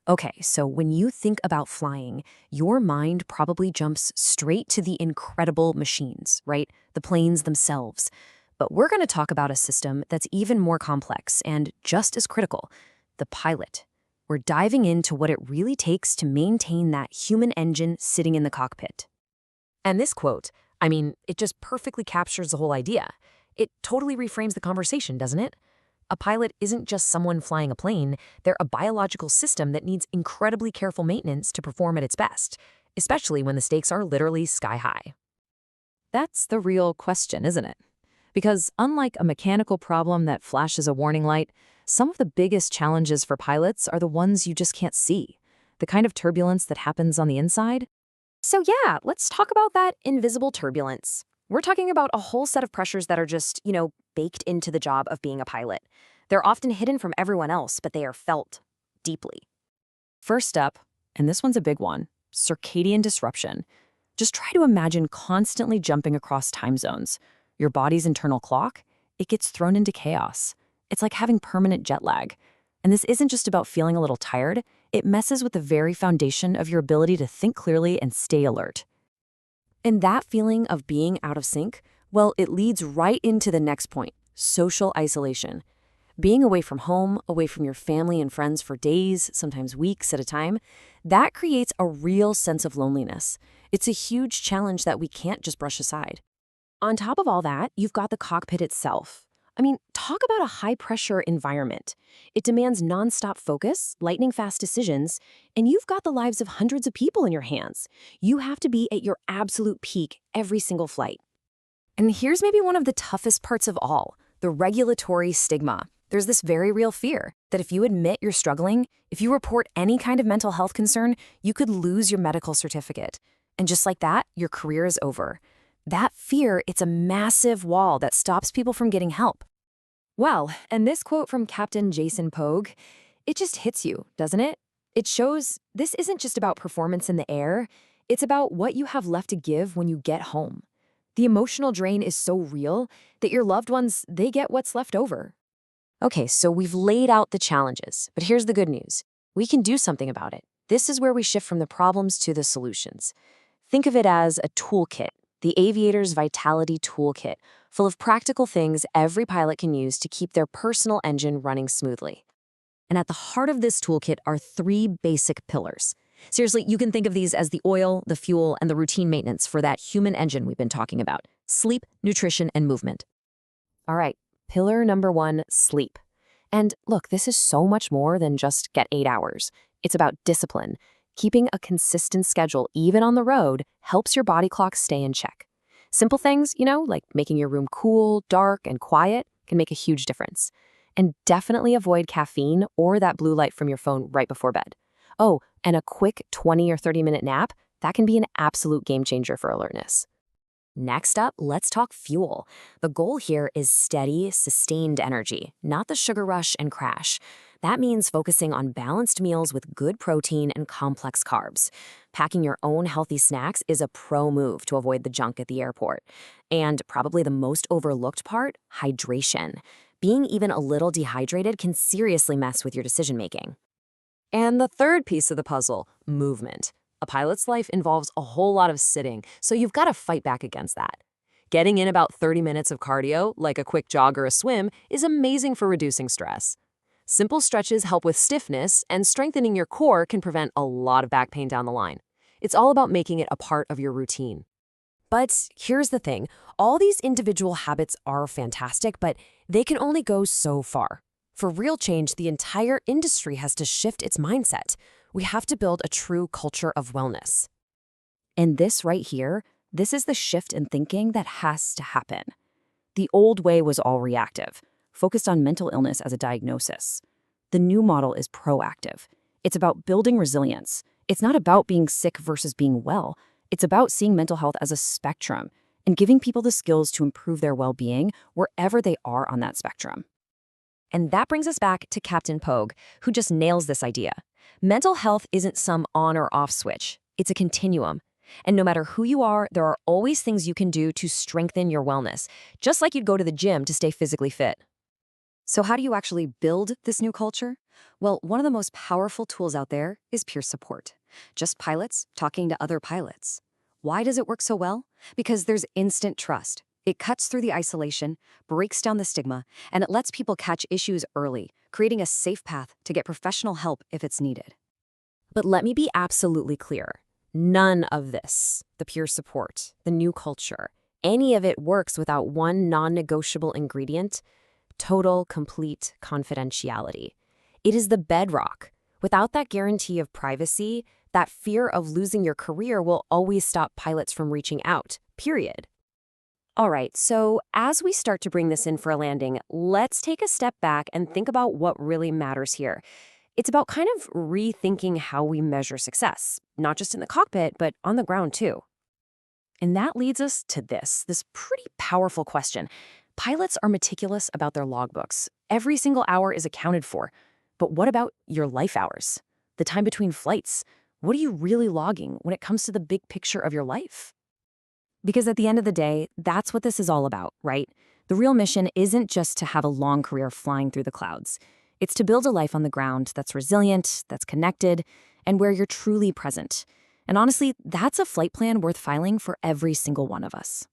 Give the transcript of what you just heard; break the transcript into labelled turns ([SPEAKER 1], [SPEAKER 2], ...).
[SPEAKER 1] Okay, so when you think about flying, your mind probably jumps straight to the incredible machines, right? The planes themselves. But we're going to talk about a system that's even more complex and just as critical, the pilot. We're diving into what it really takes to maintain that human engine sitting in the cockpit. And this quote, I mean, it just perfectly captures the whole idea. It totally reframes the conversation, doesn't it? A pilot isn't just someone flying a plane, they're a biological system that needs incredibly careful maintenance to perform at its best, especially when the stakes are literally sky high.
[SPEAKER 2] That's the real question, isn't it? Because unlike a mechanical problem that flashes a warning light, some of the biggest challenges for pilots are the ones you just can't see. The kind of turbulence that happens on the inside.
[SPEAKER 1] So yeah, let's talk about that invisible turbulence. We're talking about a whole set of pressures that are just, baked into the job of being a pilot. They're often hidden from everyone else, but they are felt deeply.
[SPEAKER 2] First up, and this one's a big one, circadian disruption. Just try to imagine constantly jumping across time zones. Your body's internal clock, it gets thrown into chaos. It's like having permanent jet lag. And this isn't just about feeling a little tired, it messes with the very foundation of your ability to think clearly and stay alert. And that feeling of being out of sync, well, it leads right into the next point, social isolation. Being away from home, away from your family and friends for days, sometimes weeks at a time, that creates a real sense of loneliness. It's a huge challenge that we can't just brush aside.
[SPEAKER 1] On top of all that, you've got the cockpit itself. I mean, talk about a high-pressure environment. It demands nonstop focus, lightning-fast decisions, and you've got the lives of hundreds of people in your hands. You have to be at your absolute peak every single flight. And here's maybe one of the toughest parts of all, the regulatory stigma. There's this very real fear that if you admit you're struggling, if you report any kind of mental health concern, you could lose your medical certificate. And just like that, your career is over. That fear, it's a massive wall that stops people from getting help. Well, and this quote from Captain Jason Pogue, it just hits you, doesn't it? It shows this isn't just about performance in the air, it's about what you have left to give when you get home. The emotional drain is so real that your loved ones, they get what's left over. Okay, so we've laid out the challenges, but here's the good news. We can do something about it. This is where we shift from the problems to the solutions. Think of it as a toolkit, the Aviator's Vitality Toolkit, full of practical things every pilot can use to keep their personal engine running smoothly. And at the heart of this toolkit are three basic pillars. Seriously, you can think of these as the oil, the fuel, and the routine maintenance for that human engine we've been talking about: sleep, nutrition, and movement. All right, pillar number one, sleep. And look, this is so much more than just get 8 hours. It's about discipline. Keeping a consistent schedule, even on the road, helps your body clock stay in check. Simple things, like making your room cool, dark, and quiet, can make a huge difference. And definitely avoid caffeine or that blue light from your phone right before bed. Oh, and a quick 20 or 30-minute nap, that can be an absolute game changer for alertness. Next up, let's talk fuel. The goal here is steady, sustained energy, not the sugar rush and crash. That means focusing on balanced meals with good protein and complex carbs. Packing your own healthy snacks is a pro move to avoid the junk at the airport. And probably the most overlooked part, hydration. Being even a little dehydrated can seriously mess with your decision-making. And the third piece of the puzzle, movement. A pilot's life involves a whole lot of sitting, so you've got to fight back against that. Getting in about 30 minutes of cardio, like a quick jog or a swim, is amazing for reducing stress. Simple stretches help with stiffness, and strengthening your core can prevent a lot of back pain down the line. It's all about making it a part of your routine. But here's the thing, all these individual habits are fantastic, but they can only go so far. For real change, the entire industry has to shift its mindset. We have to build a true culture of wellness. And this right here, this is the shift in thinking that has to happen. The old way was all reactive, focused on mental illness as a diagnosis. The new model is proactive. It's about building resilience. It's not about being sick versus being well. It's about seeing mental health as a spectrum and giving people the skills to improve their well-being wherever they are on that spectrum. And that brings us back to Captain Pogue, who just nails this idea. Mental health isn't some on or off switch. It's a continuum. And no matter who you are, there are always things you can do to strengthen your wellness, just like you'd go to the gym to stay physically fit. So how do you actually build this new culture? Well, one of the most powerful tools out there is peer support. Just pilots talking to other pilots. Why does it work so well? Because there's instant trust. It cuts through the isolation, breaks down the stigma, and it lets people catch issues early, creating a safe path to get professional help if it's needed.
[SPEAKER 2] But let me be absolutely clear. None of this, the peer support, the new culture, any of it works without one non-negotiable ingredient: total, complete confidentiality. It is the bedrock. Without that guarantee of privacy, that fear of losing your career will always stop pilots from reaching out, period. All right, so as we start to bring this in for a landing, let's take a step back and think about what really matters here. It's about kind of rethinking how we measure success, not just in the cockpit, but on the ground too. And that leads us to this pretty powerful question. Pilots are meticulous about their logbooks. Every single hour is accounted for. But what about your life hours? The time between flights? What are you really logging when it comes to the big picture of your life? Because at the end of the day, that's what this is all about, right? The real mission isn't just to have a long career flying through the clouds. It's to build a life on the ground that's resilient, that's connected, and where you're truly present. And honestly, that's a flight plan worth filing for every single one of us.